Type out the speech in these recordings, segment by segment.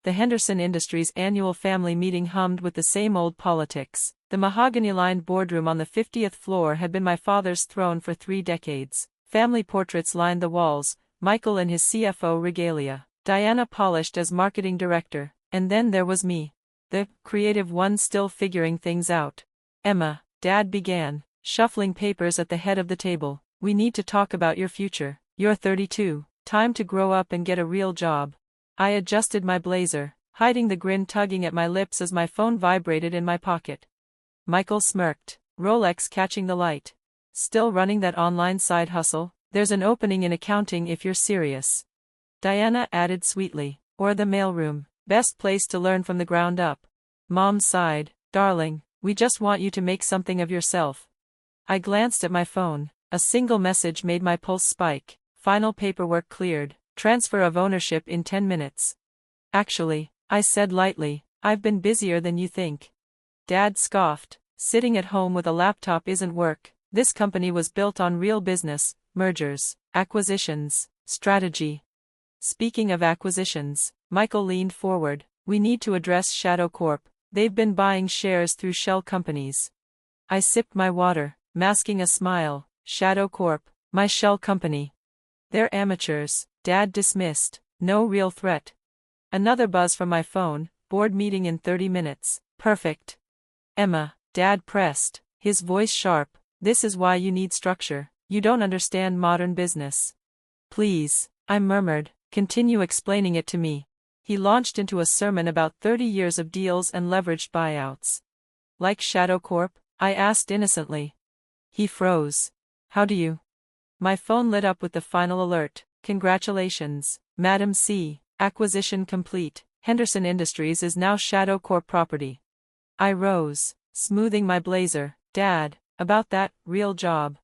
The Henderson Industries annual family meeting hummed with the same old politics. The mahogany-lined boardroom on the 50th floor had been my father's throne for 3 decades. Family portraits lined the walls, Michael in his CFO regalia, Diana polished as marketing director, and then there was me, the creative one still figuring things out. Emma, Dad began, shuffling papers at the head of the table. We need to talk about your future. You're 32, time to grow up and get a real job. I adjusted my blazer, hiding the grin tugging at my lips as my phone vibrated in my pocket. Michael smirked, Rolex catching the light. Still running that online side hustle? There's an opening in accounting if you're serious. Diana added sweetly, or the mailroom, best place to learn from the ground up. Mom sighed, darling, we just want you to make something of yourself. I glanced at my phone. A single message made my pulse spike. Final paperwork cleared. Transfer of ownership in 10 minutes. Actually, I said lightly, I've been busier than you think. Dad scoffed. Sitting at home with a laptop isn't work. This company was built on real business, mergers, acquisitions, strategy. Speaking of acquisitions, Michael leaned forward. We need to address Shadow Corp. They've been buying shares through shell companies. I sipped my water, masking a smile. Shadow Corp, my shell company. They're amateurs, Dad dismissed, no real threat. Another buzz from my phone, board meeting in 30 minutes, perfect. Emma, Dad pressed, his voice sharp, this is why you need structure, you don't understand modern business. Please, I murmured, continue explaining it to me. He launched into a sermon about 30 years of deals and leveraged buyouts. Like Shadow Corp? I asked innocently. He froze. How do you? My phone lit up with the final alert. Congratulations, Madam C. Acquisition complete. Henderson Industries is now Shadow Corp property. I rose, smoothing my blazer. Dad, about that real job.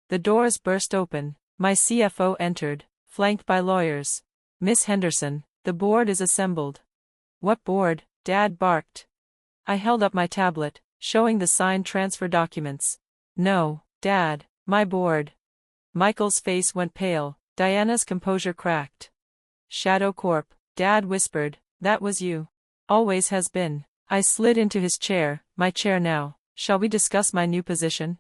The doors burst open. My CFO entered, flanked by lawyers. Miss Henderson, the board is assembled. What board? Dad barked. I held up my tablet, showing the signed transfer documents. No, Dad. My board. Michael's face went pale, Diana's composure cracked. Shadow Corp, Dad whispered, that was you. Always has been. I slid into his chair, my chair now. Shall we discuss my new position?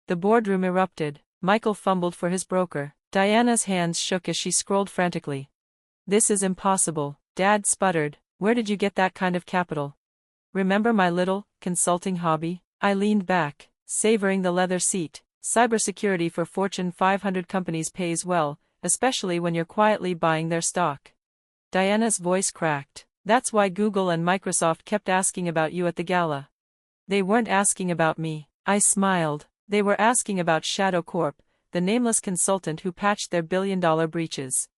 The boardroom erupted. Michael fumbled for his broker. Diana's hands shook as she scrolled frantically. This is impossible, Dad sputtered. Where did you get that kind of capital? Remember my little, consulting hobby? I leaned back, savoring the leather seat. Cybersecurity for Fortune 500 companies pays well, especially when you're quietly buying their stock. Diana's voice cracked. That's why Google and Microsoft kept asking about you at the gala. They weren't asking about me. I smiled. They were asking about Shadow Corp, the nameless consultant who patched their billion-dollar breaches.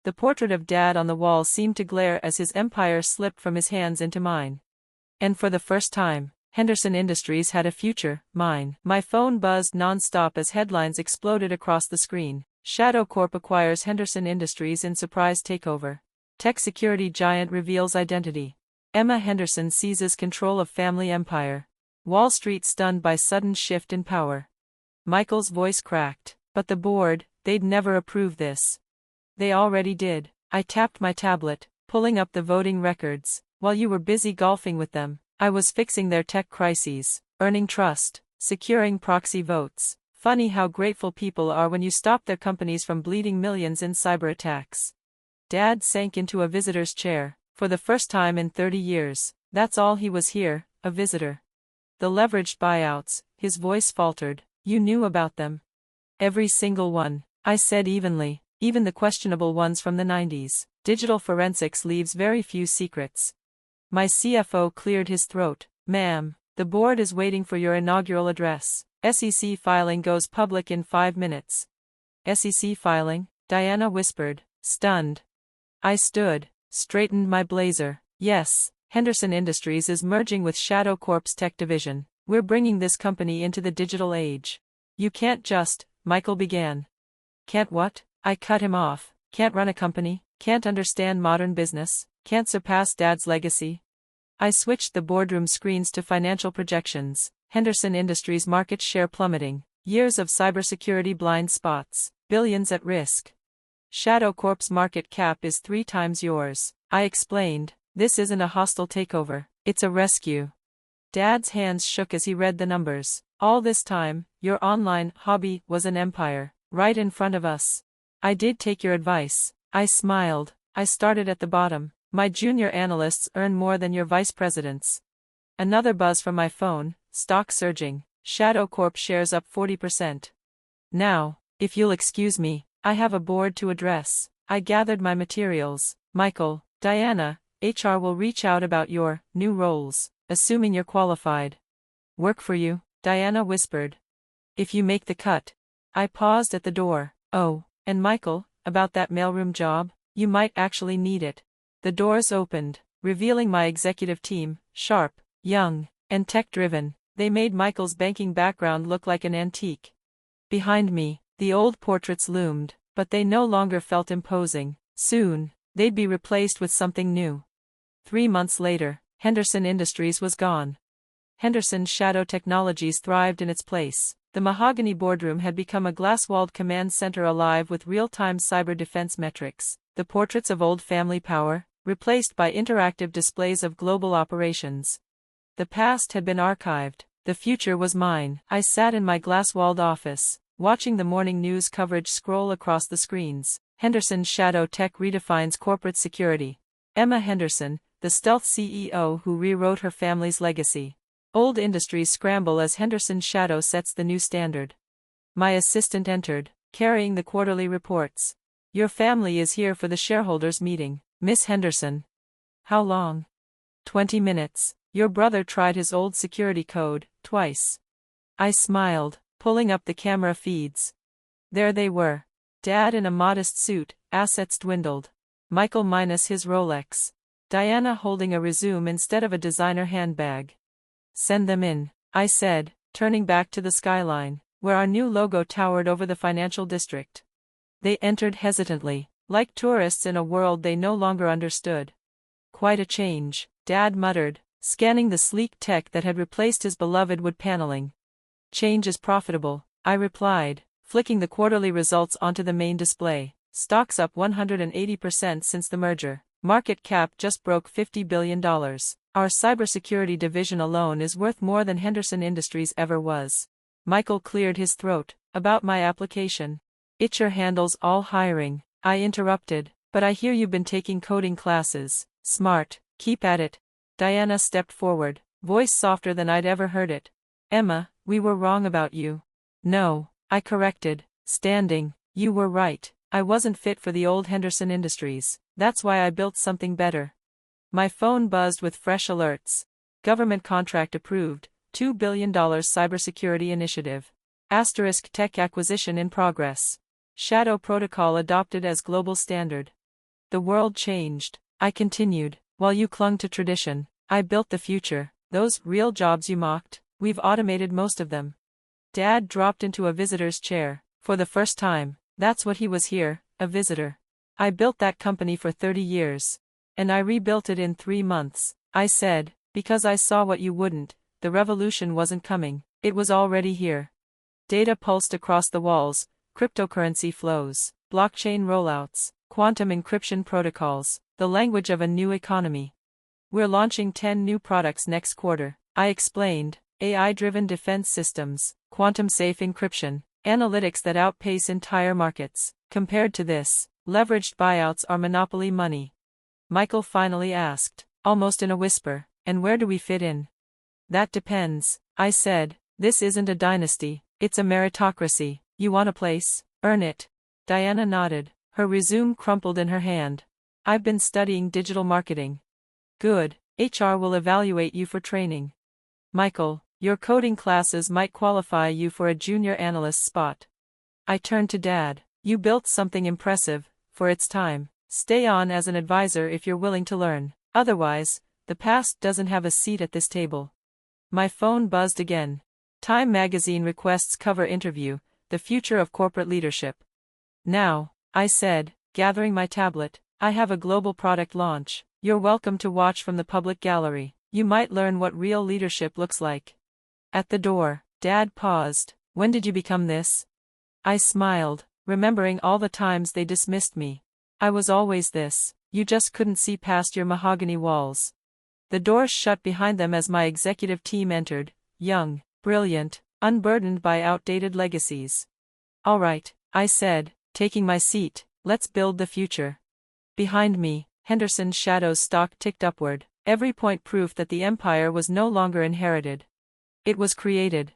The portrait of Dad on the wall seemed to glare as his empire slipped from his hands into mine. And for the first time, Henderson Industries had a future, mine. My phone buzzed non-stop as headlines exploded across the screen. Shadow Corp acquires Henderson Industries in surprise takeover. Tech security giant reveals identity. Emma Henderson seizes control of family empire. Wall Street stunned by sudden shift in power. Michael's voice cracked. But the board, they'd never approve this. They already did. I tapped my tablet, pulling up the voting records. While you were busy golfing with them, I was fixing their tech crises, earning trust, securing proxy votes. Funny how grateful people are when you stop their companies from bleeding millions in cyber attacks. Dad sank into a visitor's chair. For the first time in 30 years, that's all he was here, a visitor. The leveraged buyouts, his voice faltered. You knew about them. Every single one, I said evenly, even the questionable ones from the 90s. Digital forensics leaves very few secrets. My CFO cleared his throat. Ma'am, the board is waiting for your inaugural address. SEC filing goes public in 5 minutes. SEC filing? Diana whispered, stunned. I stood, straightened my blazer. Yes, Henderson Industries is merging with Shadow Corp's tech division. We're bringing this company into the digital age. You can't just, Michael began. Can't what? I cut him off. Can't run a company, can't understand modern business, can't surpass Dad's legacy. I switched the boardroom screens to financial projections. Henderson Industries market share plummeting, years of cybersecurity blind spots, billions at risk. Shadow Corp's market cap is 3 times yours, I explained, This isn't a hostile takeover, it's a rescue. Dad's hands shook as he read the numbers. All this time, your online hobby was an empire, right in front of us. I did take your advice. I smiled. I started at the bottom. My junior analysts earn more than your vice presidents. Another buzz from my phone, stock surging. Shadow Corp shares up 40%. Now, if you'll excuse me, I have a board to address. I gathered my materials. Michael, Diana, HR will reach out about your new roles, assuming you're qualified. Work for you? Diana whispered. If you make the cut. I paused at the door. Oh, and Michael, about that mailroom job, you might actually need it. The doors opened, revealing my executive team, sharp, young, and tech-driven. They made Michael's banking background look like an antique. Behind me, the old portraits loomed, but they no longer felt imposing. Soon, they'd be replaced with something new. 3 months later, Henderson Industries was gone. Henderson's shadow technologies thrived in its place. The mahogany boardroom had become a glass-walled command center alive with real-time cyber defense metrics. The portraits of old family power, replaced by interactive displays of global operations. The past had been archived. The future was mine. I sat in my glass-walled office, watching the morning news coverage scroll across the screens. Henderson's shadow tech redefines corporate security. Emma Henderson, the stealth CEO who rewrote her family's legacy. Old industries scramble as Henderson's shadow sets the new standard. My assistant entered, carrying the quarterly reports. Your family is here for the shareholders' meeting, Miss Henderson. How long? 20 minutes. Your brother tried his old security code, twice. I smiled, pulling up the camera feeds. There they were. Dad in a modest suit, assets dwindled. Michael minus his Rolex. Diana holding a resume instead of a designer handbag. Send them in, I said, turning back to the skyline, where our new logo towered over the financial district. They entered hesitantly, like tourists in a world they no longer understood. Quite a change, Dad muttered, scanning the sleek tech that had replaced his beloved wood paneling. Change is profitable, I replied, flicking the quarterly results onto the main display. Stocks up 180% since the merger. Market cap just broke $50 billion. Our cybersecurity division alone is worth more than Henderson Industries ever was. Michael cleared his throat. About my application. HR handles all hiring, I interrupted, but I hear you've been taking coding classes. Smart, keep at it. Diana stepped forward, voice softer than I'd ever heard it. Emma, we were wrong about you. No, I corrected, standing, you were right. I wasn't fit for the old Henderson Industries. That's why I built something better. My phone buzzed with fresh alerts. Government contract approved, $2 billion cybersecurity initiative. Asterisk tech acquisition in progress. Shadow protocol adopted as global standard. The world changed, I continued, while you clung to tradition. I built the future. Those real jobs you mocked, we've automated most of them. Dad dropped into a visitor's chair. For the first time, that's what he was here, a visitor. I built that company for 30 years. And I rebuilt it in 3 months, I said, because I saw what you wouldn't. The revolution wasn't coming, it was already here. Data pulsed across the walls, cryptocurrency flows, blockchain rollouts, quantum encryption protocols, the language of a new economy. We're launching 10 new products next quarter, I explained, AI-driven defense systems, quantum-safe encryption, analytics that outpace entire markets. Compared to this, leveraged buyouts are monopoly money. Michael finally asked, almost in a whisper, and where do we fit in? That depends, I said. This isn't a dynasty, it's a meritocracy. You want a place? Earn it. Diana nodded, her resume crumpled in her hand. I've been studying digital marketing. Good, HR will evaluate you for training. Michael, your coding classes might qualify you for a junior analyst spot. I turned to Dad. You built something impressive, for its time. Stay on as an advisor if you're willing to learn. Otherwise, the past doesn't have a seat at this table. My phone buzzed again. Time magazine requests cover interview, the future of corporate leadership. Now, I said, gathering my tablet, I have a global product launch. You're welcome to watch from the public gallery. You might learn what real leadership looks like. At the door, Dad paused. When did you become this? I smiled, remembering all the times they dismissed me. I was always this. You just couldn't see past your mahogany walls. The doors shut behind them as my executive team entered, young, brilliant, unburdened by outdated legacies. All right, I said, taking my seat, let's build the future. Behind me, Henderson's Shadow's stock ticked upward, every point proof that the empire was no longer inherited. It was created.